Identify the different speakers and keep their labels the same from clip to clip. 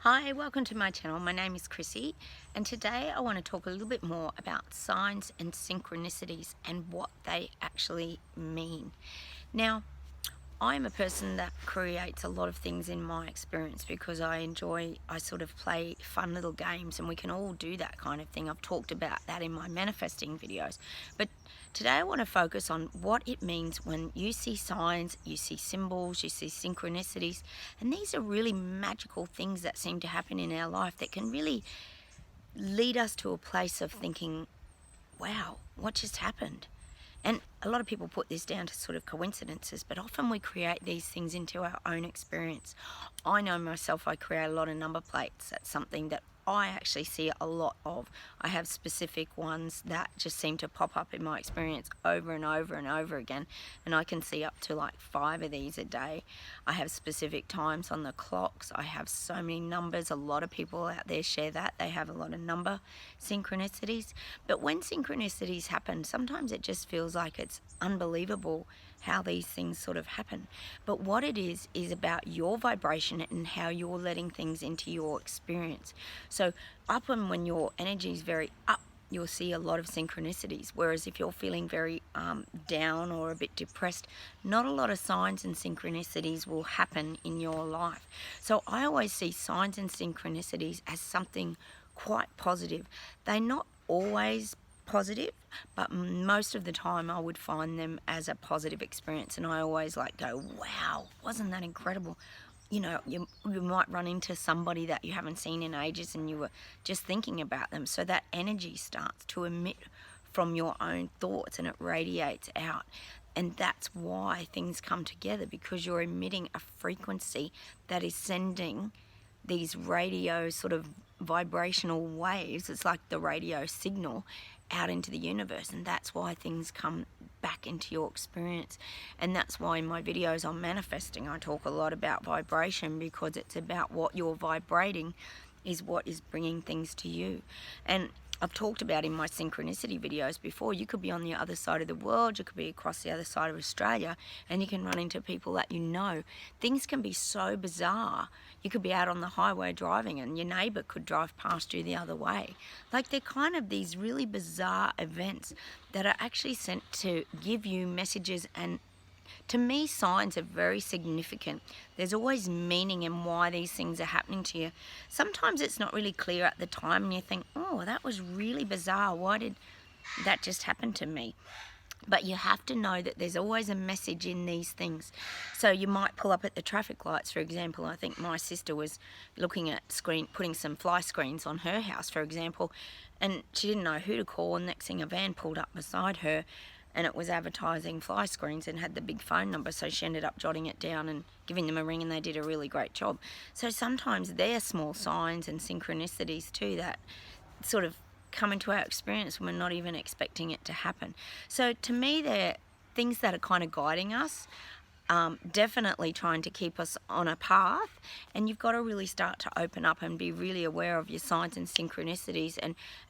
Speaker 1: Hi, welcome to my channel. My name is Chrissy, and today I want to talk a little bit more about signs and synchronicities and what they actually mean. Now, I'm a person that creates a lot of things in my experience because I sort of play fun little games, and we can all do that kind of thing. I've talked about that in my manifesting videos. But today I want to focus on what it means when you see signs, you see symbols, you see synchronicities. And these are really magical things that seem to happen in our life that can really lead us to a place of thinking, wow, what just happened? And a lot of people put this down to sort of coincidences, but often we create these things into our own experience. I know myself, I create a lot of number plates. That's something that I actually see a lot of. I have specific ones that just seem to pop up in my experience over and over and over again, and I can see up to like 5 of these a day. I have specific times on the clocks. I have so many numbers. A lot of people out there share that. They have a lot of number synchronicities. But when synchronicities happen, sometimes it just feels like it's unbelievable how these things sort of happen. But what it is about your vibration and how you're letting things into your experience. So up and when your energy is very up, you'll see a lot of synchronicities. Whereas if you're feeling very down or a bit depressed, not a lot of signs and synchronicities will happen in your life. So I always see signs and synchronicities as something quite positive. They're not always positive, but most of the time I would find them as a positive experience, and I always like go, wow, wasn't that incredible? You know, you might run into somebody that you haven't seen in ages and you were just thinking about them, so that energy starts to emit from your own thoughts and it radiates out. And that's why things come together, because you're emitting a frequency that is sending these radio sort of vibrational waves. It's like the radio signal out into the universe, and that's why things come back into your experience. And that's why in my videos on manifesting I talk a lot about vibration, because it's about what you're vibrating is what is bringing things to you. And I've talked about in my synchronicity videos before, you could be on the other side of the world, you could be across the other side of Australia, and you can run into people that you know. Things can be so bizarre. You could be out on the highway driving and your neighbour could drive past you the other way. Like, they're kind of these really bizarre events that are actually sent to give you messages. And to me, signs are very significant. There's always meaning in why these things are happening to you. Sometimes it's not really clear at the time and you think, oh, that was really bizarre. Why did that just happen to me? But you have to know that there's always a message in these things. So you might pull up at the traffic lights, for example. I think my sister was looking at putting some fly screens on her house, for example, and she didn't know who to call. And next thing, a van pulled up beside her, and it was advertising fly screens and had the big phone number, so she ended up jotting it down and giving them a ring, and they did a really great job. So sometimes they're small signs and synchronicities too that sort of come into our experience when we're not even expecting it to happen. So to me, they're things that are kind of guiding us, definitely trying to keep us on a path. And you've got to really start to open up and be really aware of your signs and synchronicities,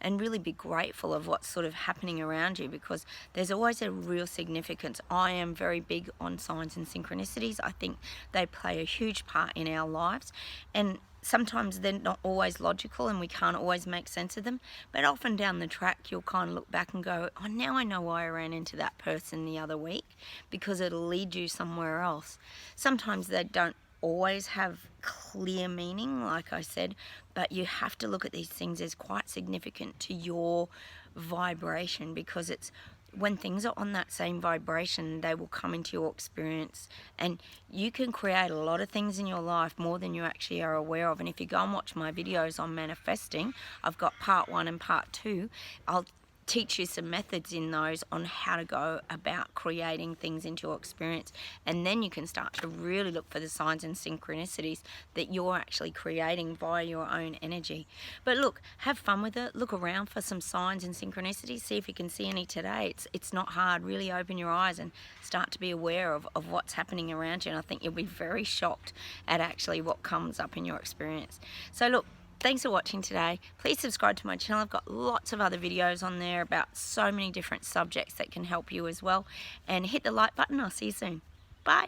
Speaker 1: and really be grateful of what's sort of happening around you, because there's always a real significance. I am very big on signs and synchronicities. I think they play a huge part in our lives, and sometimes they're not always logical and we can't always make sense of them, but often down the track you'll kind of look back and go, oh, now I know why I ran into that person the other week, because it'll lead you somewhere else. Sometimes they don't always have clear meaning, like I said, but you have to look at these things as quite significant to your vibration, because it's when things are on that same vibration, they will come into your experience, and you can create a lot of things in your life more than you actually are aware of. And if you go and watch my videos on manifesting, I've got part 1 and part 2. I'll teach you some methods in those on how to go about creating things into your experience, and then you can start to really look for the signs and synchronicities that you're actually creating via your own energy. But look, have fun with it. Look around for some signs and synchronicities, see if you can see any today. It's not hard. Really open your eyes and start to be aware of what's happening around you, and I think you'll be very shocked at actually what comes up in your experience. So look, thanks for watching today. Please subscribe to my channel. I've got lots of other videos on there about so many different subjects that can help you as well. And hit the like button. I'll see you soon. Bye.